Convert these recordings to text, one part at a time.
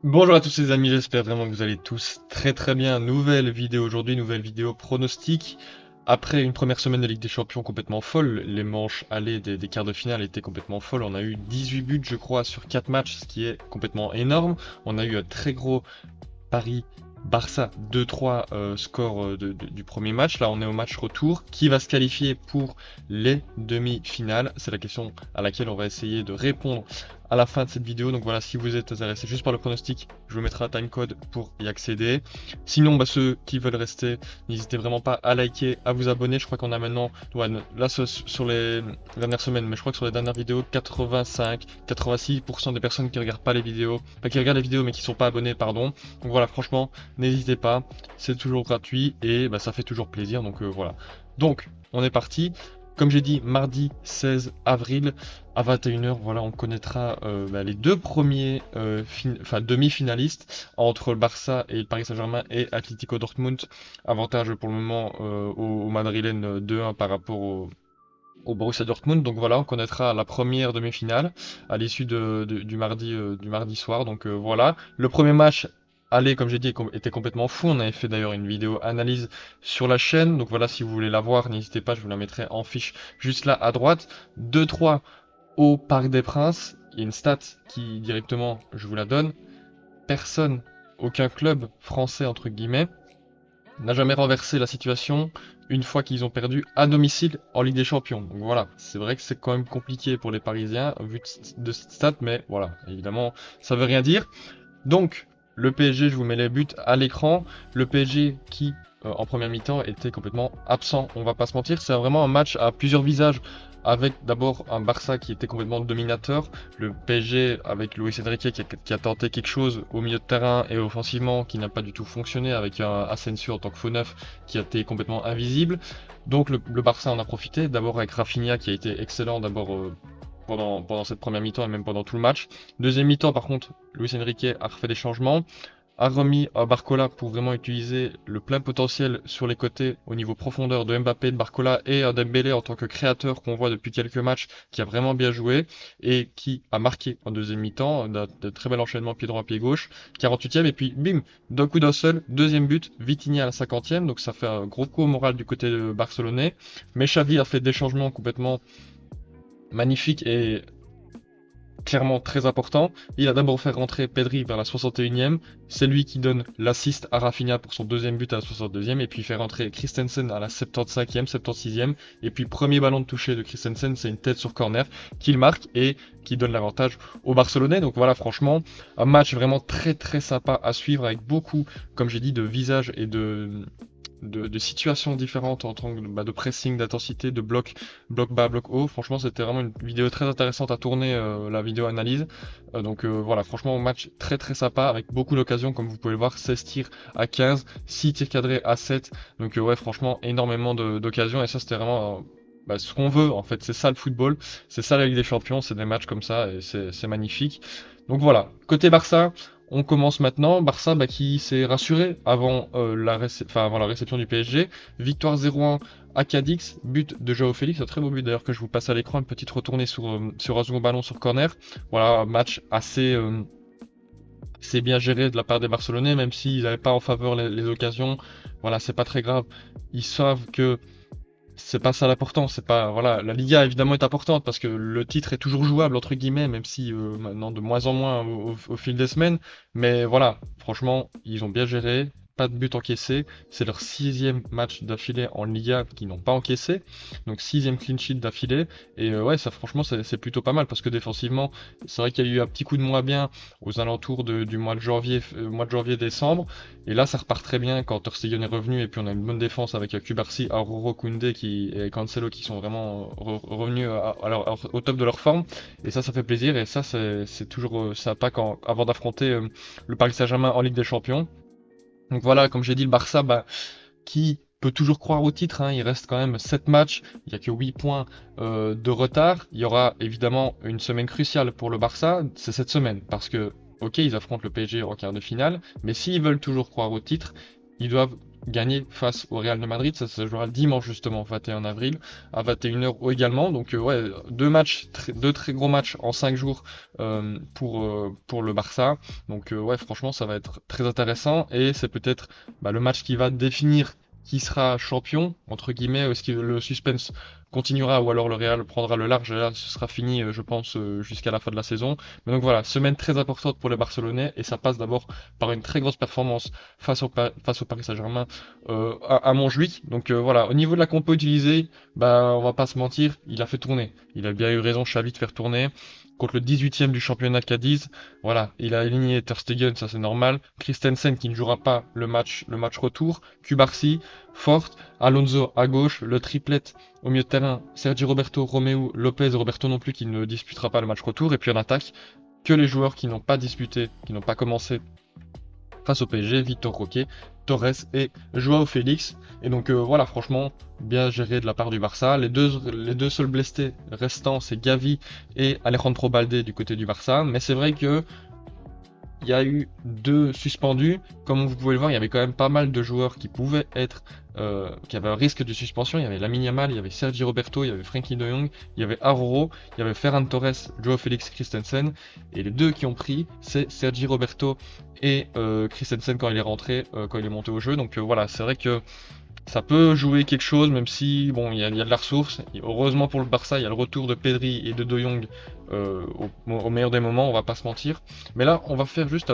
Bonjour à tous les amis, j'espère vraiment que vous allez tous très bien. Nouvelle vidéo aujourd'hui, nouvelle vidéo pronostic. Après une première semaine de Ligue des Champions complètement folle, les manches allées des quarts de finale étaient complètement folles. On a eu 18 buts je crois sur 4 matchs, ce qui est complètement énorme. On a eu un très gros Paris Barça 2-3 score du premier match. Là, on est au match retour. Qui va se qualifier pour les demi-finales? C'est la question à laquelle on va essayer de répondre à la fin de cette vidéo. Donc voilà, si vous êtes intéressé juste par le pronostic, je vous mettrai un timecode pour y accéder. Sinon, ceux qui veulent rester, n'hésitez vraiment pas à liker, à vous abonner. Je crois qu'on a maintenant, ouais, là sur les dernières semaines, mais je crois que sur les dernières vidéos, 85-86% des personnes qui regardent pas les vidéos, enfin qui regardent les vidéos mais qui sont pas abonnés, pardon. Donc voilà, franchement, n'hésitez pas, c'est toujours gratuit et ça fait toujours plaisir. Donc voilà. Donc, on est parti. Comme j'ai dit, mardi 16 avril à 21 h, voilà, on connaîtra les deux premiers demi-finalistes entre le Barça et le Paris Saint-Germain et Atlético Dortmund. Avantage pour le moment au Madrilène 2-1 par rapport au Borussia Dortmund. Donc voilà, on connaîtra la première demi-finale à l'issue du mardi soir. Donc voilà, le premier match aller, comme j'ai dit, était complètement fou. On avait fait d'ailleurs une vidéo analyse sur la chaîne. Donc voilà, si vous voulez la voir, n'hésitez pas, je vous la mettrai en fiche juste là à droite. 2-3 au Parc des Princes. Il y a une stat qui directement, je vous la donne. Personne, aucun club français entre guillemets, n'a jamais renversé la situation une fois qu'ils ont perdu à domicile en Ligue des Champions. Donc voilà, c'est vrai que c'est quand même compliqué pour les Parisiens vu de cette stat, mais voilà, évidemment, ça veut rien dire. Donc, le PSG, je vous mets les buts à l'écran. Le PSG qui, en première mi-temps, était complètement absent. On va pas se mentir, c'est vraiment un match à plusieurs visages. Avec d'abord un Barça qui était complètement dominateur, le PSG avec Luis Enrique qui a tenté quelque chose au milieu de terrain et offensivement qui n'a pas du tout fonctionné, avec un Asensio en tant que faux neuf qui a été complètement invisible. Donc le Barça en a profité, d'abord avec Rafinha qui a été excellent d'abord pendant cette première mi-temps et même pendant tout le match. Deuxième mi-temps, par contre, Luis Enrique a refait des changements, a remis à Barcola pour vraiment utiliser le plein potentiel sur les côtés au niveau profondeur de Mbappé, de Barcola et Dembélé en tant que créateur qu'on voit depuis quelques matchs, qui a vraiment bien joué et qui a marqué en deuxième mi-temps, de très bel enchaînement pied droit, pied gauche, 48e et puis bim, d'un coup d'un seul, deuxième but, Vitinha à la 50e, donc ça fait un gros coup au moral du côté de barcelonais, mais Xavi a fait des changements complètement magnifiques et clairement très important. Il a d'abord fait rentrer Pedri vers la 61e. C'est lui qui donne l'assist à Rafinha pour son deuxième but à la 62e. Et puis il fait rentrer Christensen à la 75e, 76e. Et puis premier ballon de toucher de Christensen, c'est une tête sur corner qu'il marque et qui donne l'avantage aux Barcelonais. Donc voilà, franchement, un match vraiment très sympa à suivre avec beaucoup, comme j'ai dit, de visages et de situations différentes en tant que de pressing, d'intensité, de bloc bas, bloc haut. Franchement, c'était vraiment une vidéo très intéressante à tourner, la vidéo analyse. Donc voilà, franchement, match très sympa avec beaucoup d'occasions, comme vous pouvez le voir, 16 tirs à 15, 6 tirs cadrés à 7. Donc ouais, franchement, énormément d'occasions et ça, c'était vraiment ce qu'on veut en fait. C'est ça le football, c'est ça la Ligue des Champions, c'est des matchs comme ça et c'est magnifique. Donc voilà, côté Barça. On commence maintenant. Barça qui s'est rassuré avant la réception du PSG. Victoire 0-1 à Cadix, but de Joao Félix, un très beau but d'ailleurs que je vous passe à l'écran, une petite retournée sur un second ballon sur corner. Voilà, un match assez bien géré de la part des Barcelonais, même s'ils n'avaient pas en faveur les occasions. Voilà, c'est pas très grave. Ils savent que c'est pas ça l'important, c'est pas voilà, la Liga évidemment est importante parce que le titre est toujours jouable entre guillemets, même si maintenant de moins en moins au fil des semaines. Mais voilà, franchement, ils ont bien géré, pas de but encaissé. C'est leur sixième match d'affilée en Liga qu'ils n'ont pas encaissé, donc sixième clean sheet d'affilée. Et ouais, ça franchement c'est plutôt pas mal parce que défensivement, c'est vrai qu'il y a eu un petit coup de moins bien aux alentours du mois de janvier-décembre. Et là, ça repart très bien quand Ter Stegen est revenu et puis on a une bonne défense avec Cubarsí, Aurora, Koundé et Cancelo qui sont vraiment revenus au top de leur forme. Et ça fait plaisir et ça, c'est toujours sympa avant d'affronter le Paris Saint-Germain en Ligue des Champions. Donc voilà, comme j'ai dit, le Barça, qui peut toujours croire au titre, hein, il reste quand même 7 matchs, il n'y a que 8 points de retard. Il y aura évidemment une semaine cruciale pour le Barça, c'est cette semaine, parce que, ok, ils affrontent le PSG en quart de finale, mais s'ils veulent toujours croire au titre, ils doivent gagner face au Real de Madrid. Ça se jouera dimanche justement, 21 avril, à 21h également. Donc ouais, deux très gros matchs en 5 jours pour le Barça. Donc ouais, franchement, ça va être très intéressant et c'est peut-être le match qui va définir qui sera champion, entre guillemets, est-ce que le suspense continuera ou alors le Real prendra le large et là ce sera fini, je pense, jusqu'à la fin de la saison. Mais donc voilà, semaine très importante pour les Barcelonais et ça passe d'abord par une très grosse performance face au Paris Saint-Germain à Montjuic. Donc voilà, au niveau de la compo utilisée, on va pas se mentir, il a fait tourner. Il a bien eu raison, Xavi, de faire tourner. Contre le 18e du championnat de Cadiz, voilà, il a aligné Ter Stegen, ça c'est normal. Christensen qui ne jouera pas le match retour. Cubarsí, Forte, Alonso à gauche, le triplet au milieu de terrain, Sergi Roberto, Romeu, Lopez, Roberto non plus qui ne disputera pas le match retour. Et puis en attaque, que les joueurs qui n'ont pas disputé, qui n'ont pas commencé face au PSG, Victor Roque, Torres et Joao Félix. Et donc voilà, franchement, bien géré de la part du Barça. Les deux seuls blessés restants, c'est Gavi et Alejandro Balde du côté du Barça. Mais c'est vrai que il y a eu 2 suspendus. Comme vous pouvez le voir, il y avait quand même pas mal de joueurs qui pouvaient être, qui avaient un risque de suspension. Il y avait Lamine Yamal, il y avait Sergi Roberto, il y avait Frenkie de Jong, il y avait Aroro, il y avait Ferran Torres, Joao Félix Christensen. Et les 2 qui ont pris, c'est Sergi Roberto et Christensen quand il est rentré, quand il est monté au jeu. Donc voilà, c'est vrai que ça peut jouer quelque chose, même si bon, il y a de la ressource. Et heureusement pour le Barça, il y a le retour de Pedri et de De Jong au meilleur des moments, on va pas se mentir. Mais là, on va faire juste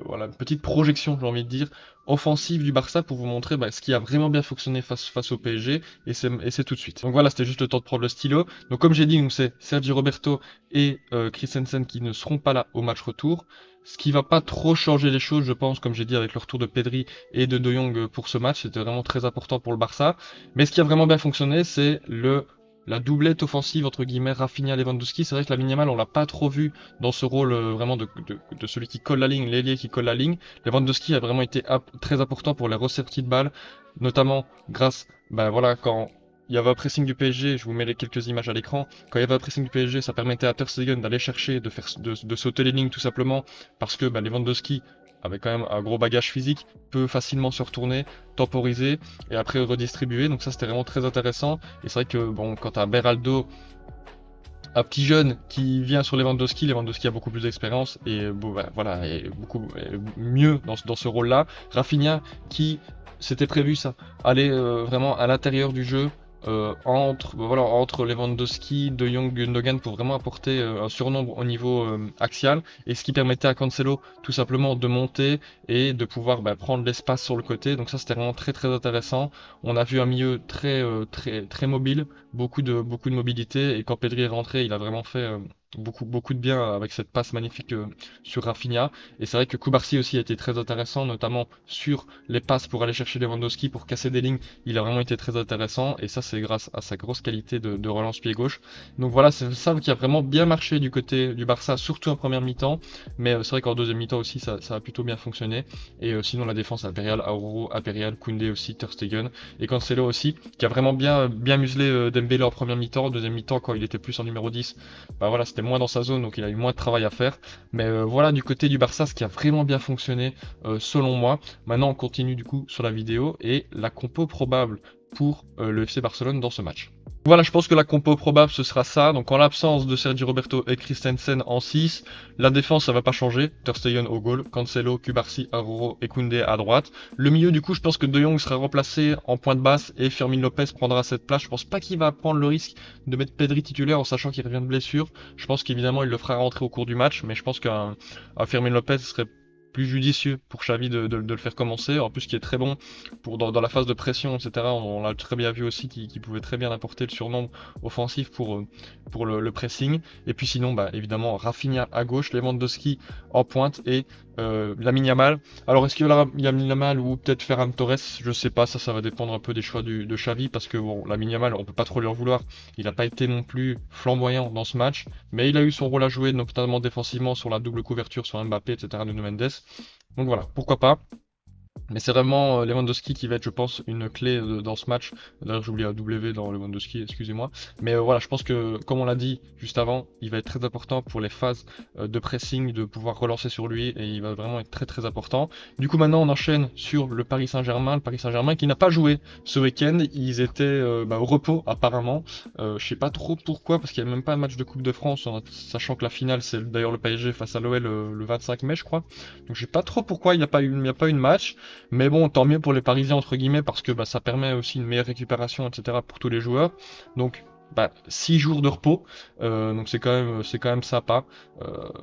voilà, une petite projection, j'ai envie de dire, offensive du Barça pour vous montrer ce qui a vraiment bien fonctionné face au PSG, et c'est tout de suite. Donc voilà, c'était juste le temps de prendre le stylo. Donc comme j'ai dit, c'est Sergi Roberto et Christensen qui ne seront pas là au match retour. Ce qui va pas trop changer les choses, je pense, comme j'ai dit, avec le retour de Pedri et de Jong pour ce match, c'était vraiment très important pour le Barça. Mais ce qui a vraiment bien fonctionné, c'est la doublette offensive entre guillemets Rafinha-Lewandowski. C'est vrai que la Yamal, on l'a pas trop vu dans ce rôle vraiment de celui qui colle la ligne, l'ailier qui colle la ligne. Lewandowski a vraiment été très important pour les ressorties de balles, notamment grâce, voilà, quand il y avait un pressing du PSG, je vous mets quelques images à l'écran. Quand il y avait un pressing du PSG, ça permettait à Ter Stegen d'aller chercher, de sauter les lignes tout simplement, parce que Lewandowski avait quand même un gros bagage physique, peut facilement se retourner, temporiser et après redistribuer. Donc ça c'était vraiment très intéressant. Et c'est vrai que bon, quand t'as Beraldo, un petit jeune qui vient sur Lewandowski a beaucoup plus d'expérience et bon, voilà, est beaucoup mieux dans ce rôle-là. Rafinha qui c'était prévu ça, aller vraiment à l'intérieur du jeu, entre Lewandowski, De Jong, Gundogan pour vraiment apporter un surnombre au niveau axial et ce qui permettait à Cancelo tout simplement de monter et de pouvoir prendre l'espace sur le côté. Donc ça c'était vraiment très très intéressant. On a vu un milieu très très mobile, beaucoup de mobilité et quand Pedri est rentré, il a vraiment fait beaucoup de bien avec cette passe magnifique sur Rafinha. Et c'est vrai que Cubarsí aussi a été très intéressant, notamment sur les passes pour aller chercher Lewandowski, pour casser des lignes. Il a vraiment été très intéressant et ça c'est grâce à sa grosse qualité de relance pied gauche. Donc voilà, c'est ça qui a vraiment bien marché du côté du Barça, surtout en première mi-temps. Mais c'est vrai qu'en deuxième mi-temps aussi ça a plutôt bien fonctionné. Et sinon la défense Impérial, Auro, Impérial, Koundé aussi, Ter Stegen et Cancelo aussi, qui a vraiment bien muselé Dembélé en première mi-temps. En deuxième mi-temps, quand il était plus en numéro 10, voilà, c'était moins dans sa zone, donc il a eu moins de travail à faire. Mais voilà, du côté du Barça, ce qui a vraiment bien fonctionné, selon moi. Maintenant, on continue du coup sur la vidéo et la compo probable pour le FC Barcelone dans ce match. Voilà, je pense que la compo probable ce sera ça. Donc en l'absence de Sergi Roberto et Christensen en 6, la défense ça va pas changer. Ter Stegen au goal, Cancelo, Cubarsí, Aroro et Koundé à droite. Le milieu du coup, je pense que De Jong sera remplacé en pointe basse et Fermin Lopez prendra cette place. Je pense pas qu'il va prendre le risque de mettre Pedri titulaire en sachant qu'il revient de blessure. Je pense qu'évidemment il le fera rentrer au cours du match, mais je pense qu'un Fermin Lopez serait plus judicieux pour Xavi de le faire commencer. En plus, qui est très bon dans la phase de pression, etc. On l'a très bien vu aussi, qui pouvait très bien apporter le surnombre offensif pour le pressing. Et puis sinon, évidemment, Rafinha à gauche, Lewandowski en pointe et Lamine Yamal. Alors, est-ce qu'il y aura Lamine Yamal ou peut-être Ferran Torres? Je sais pas, ça va dépendre un peu des choix de Xavi parce que bon, Lamine Yamal, on peut pas trop lui en vouloir. Il n'a pas été non plus flamboyant dans ce match, mais il a eu son rôle à jouer, notamment défensivement sur la double couverture sur Mbappé, etc. de Mendes. Donc voilà, pourquoi pas. Mais c'est vraiment Lewandowski qui va être, je pense, une clé dans ce match. D'ailleurs, j'ai oublié un W dans Lewandowski, excusez-moi. Mais voilà, je pense que, comme on l'a dit juste avant, il va être très important pour les phases de pressing, de pouvoir relancer sur lui, et il va vraiment être très très important. Du coup, maintenant, on enchaîne sur le Paris Saint-Germain. Le Paris Saint-Germain qui n'a pas joué ce week-end. Ils étaient au repos, apparemment. Je sais pas trop pourquoi, parce qu'il n'y a même pas un match de Coupe de France, sachant que la finale, c'est d'ailleurs le PSG face à l'OL le 25 mai, je crois. Donc, je sais pas trop pourquoi il n'y a pas eu de match. Mais bon, tant mieux pour les Parisiens, entre guillemets, parce que ça permet aussi une meilleure récupération, etc. pour tous les joueurs. Donc, 6 jours de repos, donc c'est quand même sympa.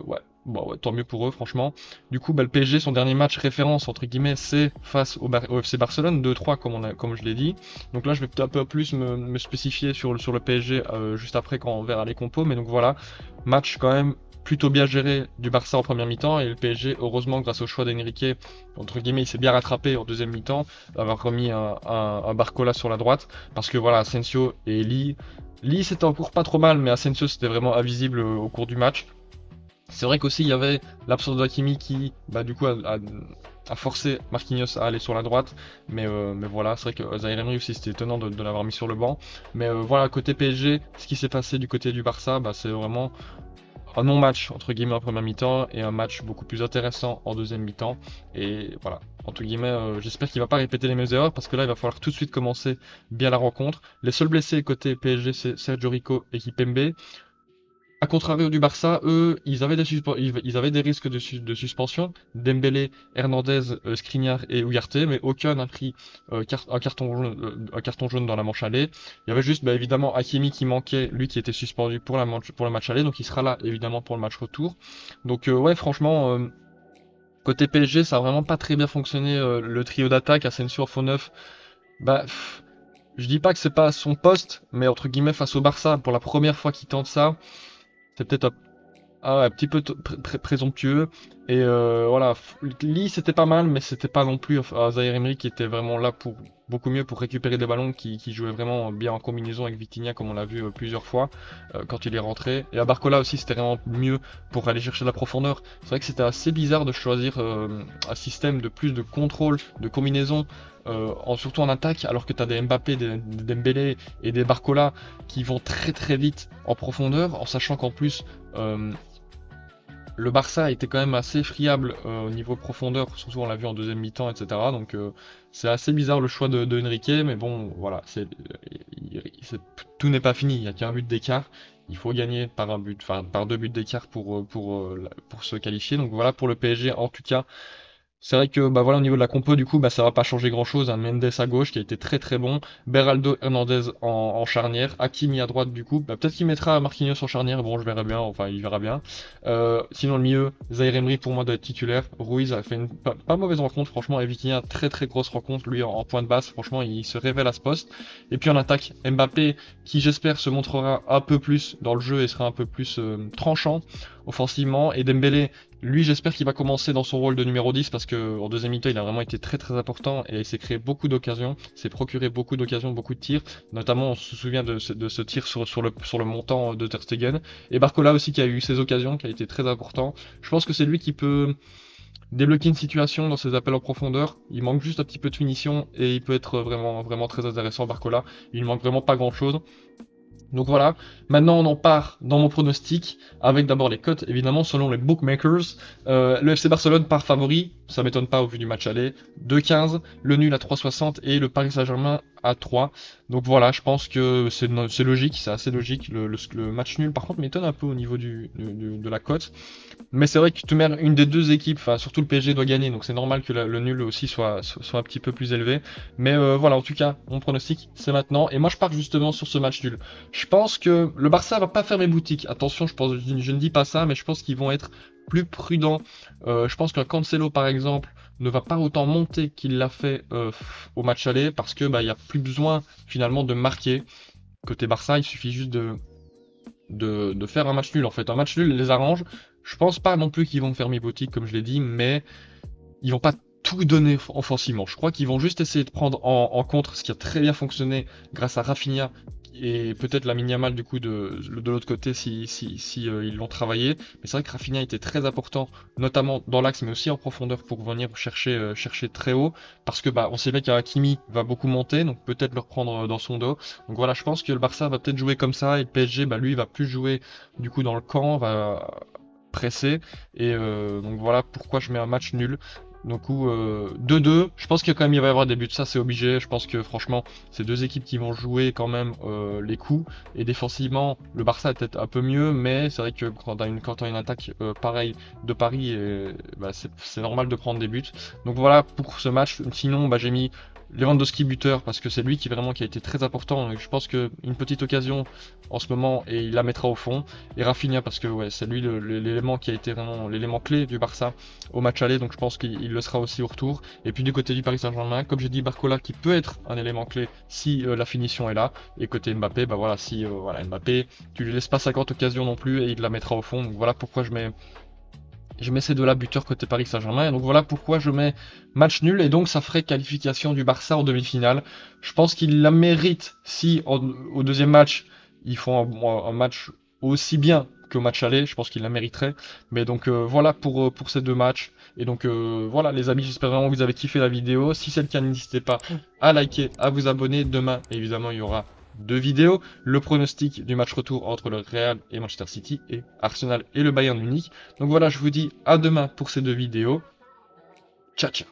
Ouais. Bon, ouais, tant mieux pour eux, franchement. Du coup, le PSG, son dernier match référence, entre guillemets, c'est face au FC Barcelone, 2-3, comme je l'ai dit. Donc là, je vais peut-être un peu plus me spécifier sur le PSG juste après quand on verra les compos. Mais donc voilà, match quand même plutôt bien géré du Barça en première mi-temps et le PSG, heureusement, grâce au choix d'Enrique, entre guillemets, il s'est bien rattrapé en deuxième mi-temps, d'avoir remis un Barcola sur la droite, parce que voilà, Asensio et Lee c'était encore pas trop mal, mais Asensio c'était vraiment invisible au cours du match. C'est vrai qu'aussi il y avait l'absence de Hakimi qui, du coup, a forcé Marquinhos à aller sur la droite, mais voilà, c'est vrai que Zaïre Emery aussi c'était étonnant de l'avoir mis sur le banc. Mais voilà, côté PSG, ce qui s'est passé du côté du Barça, c'est vraiment un non-match entre guillemets en première mi-temps et un match beaucoup plus intéressant en deuxième mi-temps. Et voilà, entre guillemets, j'espère qu'il va pas répéter les mêmes erreurs parce que là il va falloir tout de suite commencer bien la rencontre. Les seuls blessés côté PSG c'est Sergio Rico et Kipembe. A contrario du Barça, eux, ils avaient des risques de suspension. Dembélé, Hernandez, Skriniar et Ugarte, mais aucun n'a pris un carton jaune dans la manche aller. Il y avait juste, évidemment, Hakimi qui manquait, lui qui était suspendu pour le match aller, donc il sera là, évidemment, pour le match retour. Donc, ouais, franchement, côté PSG, ça a vraiment pas très bien fonctionné, le trio d'attaque, Asensio, faux neuf. Je dis pas que c'est pas son poste, mais entre guillemets, face au Barça, pour la première fois qu'il tente ça, c'est peut-être un petit peu présomptueux. Et voilà, Lee c'était pas mal, mais c'était pas non plus Zaïre Emery qui était vraiment là pour beaucoup mieux pour récupérer des ballons, qui jouait vraiment bien en combinaison avec Vitinha, comme on l'a vu plusieurs fois quand il est rentré. Et à Barcola aussi, c'était vraiment mieux pour aller chercher de la profondeur. C'est vrai que c'était assez bizarre de choisir un système de plus de contrôle, de combinaison. Surtout en attaque, alors que tu as des Mbappé, des Dembélé et des Barcola qui vont très très vite en profondeur, en sachant qu'en plus le Barça était quand même assez friable au niveau profondeur, surtout on l'a vu en deuxième mi-temps, etc. Donc c'est assez bizarre le choix de Enrique, mais bon, voilà, tout n'est pas fini, il n'y a qu'un but d'écart. Il faut gagner par un but, enfin par 2 buts d'écart pour se qualifier. Donc voilà pour le PSG en tout cas. C'est vrai que voilà au niveau de la compo du coup ça va pas changer grand chose. Mendes à gauche qui a été très très bon, Beraldo Hernandez en charnière, Hakimi à droite du coup, peut-être qu'il mettra Marquinhos en charnière, bon je verrai bien, enfin il verra bien. Sinon le milieu, Zaïre Emery pour moi doit être titulaire, Ruiz a fait une pas mauvaise rencontre franchement, et Vitinha très très grosse rencontre lui en point de basse, franchement il se révèle à ce poste. Et puis en attaque, Mbappé qui j'espère se montrera un peu plus dans le jeu et sera un peu plus tranchant offensivement, et Dembélé lui, j'espère qu'il va commencer dans son rôle de numéro 10 parce que en deuxième mi-temps, il a vraiment été très très important et il s'est créé beaucoup d'occasions, s'est procuré beaucoup d'occasions, beaucoup de tirs. Notamment, on se souvient de ce tir sur le montant de Ter Stegen. Et Barcola aussi qui a eu ses occasions, qui a été très important. Je pense que c'est lui qui peut débloquer une situation dans ses appels en profondeur. Il manque juste un petit peu de finition et il peut être vraiment vraiment très intéressant, Barcola. Il manque vraiment pas grand-chose. Donc voilà, maintenant on en part dans mon pronostic, avec d'abord les cotes, évidemment, selon les bookmakers. Le FC Barcelone part favori, ça m'étonne pas au vu du match aller, 2,15, le nul à 3,60 et le Paris Saint-Germain à 3. Donc voilà, je pense que c'est logique, c'est assez logique. Le match nul, par contre, m'étonne un peu au niveau de la cote. Mais c'est vrai que tu mets une des deux équipes, enfin surtout le PSG doit gagner, donc c'est normal que le nul aussi soit un petit peu plus élevé. Mais voilà, en tout cas, mon pronostic, c'est maintenant. Et moi je pars justement sur ce match nul. Je pense que le Barça va pas fermer boutique. Attention, je ne dis pas ça, mais je pense qu'ils vont être plus prudents. Je pense qu'un Cancelo, par exemple, ne va pas autant monter qu'il l'a fait au match aller, parce que il y a plus besoin finalement de marquer. Côté Barça, il suffit juste de faire un match nul. En fait, un match nul les arrange. Je pense pas non plus qu'ils vont fermer boutique, comme je l'ai dit, mais ils vont pas tout donner offensivement. Je crois qu'ils vont juste essayer de prendre en contre ce qui a très bien fonctionné grâce à Rafinha, et peut-être Lamine Yamal du coup de l'autre côté si ils l'ont travaillé. Mais c'est vrai que Rafinha était très important, notamment dans l'axe, mais aussi en profondeur pour venir chercher très haut, parce que bah on sait bien qu'Hakimi va beaucoup monter, donc peut-être le reprendre dans son dos. Donc voilà, je pense que le Barça va peut-être jouer comme ça, et le PSG, bah lui, va plus jouer du coup dans le camp, va presser, et donc voilà pourquoi je mets un match nul. Donc 2-2, je pense qu'il va y avoir des buts, ça c'est obligé. Je pense que franchement, c'est deux équipes qui vont jouer quand même les coups. Et défensivement, le Barça est peut-être un peu mieux, mais c'est vrai que quand t'as une attaque pareille de Paris, bah, c'est normal de prendre des buts. Donc voilà pour ce match. Sinon, bah, j'ai mis Lewandowski buteur parce que c'est lui qui a été très important. Je pense qu'une petite occasion en ce moment et il la mettra au fond. Et Rafinha parce que ouais, c'est lui l'élément qui a été vraiment l'élément clé du Barça au match aller, donc je pense qu'il le sera aussi au retour. Et puis du côté du Paris Saint-Germain, comme j'ai dit, Barcola qui peut être un élément clé si la finition est là. Et côté Mbappé, bah voilà, si voilà, Mbappé, tu lui laisses pas 50 occasions non plus et il la mettra au fond. Donc voilà pourquoi je mets ces deux-là buteurs côté Paris Saint-Germain. Et donc voilà pourquoi je mets match nul. Et donc ça ferait qualification du Barça en demi-finale. Je pense qu'il la mérite si au deuxième match, ils font un match aussi bien qu'au match aller. Je pense qu'il la mériterait. Mais donc voilà pour ces deux matchs. Et donc voilà les amis, j'espère vraiment que vous avez kiffé la vidéo. Si c'est le cas, n'hésitez pas à liker, à vous abonner. Demain, évidemment, il y aura deux vidéos, le pronostic du match retour entre le Real et Manchester City et Arsenal et le Bayern Munich. Donc voilà, je vous dis à demain pour ces deux vidéos. Ciao ciao.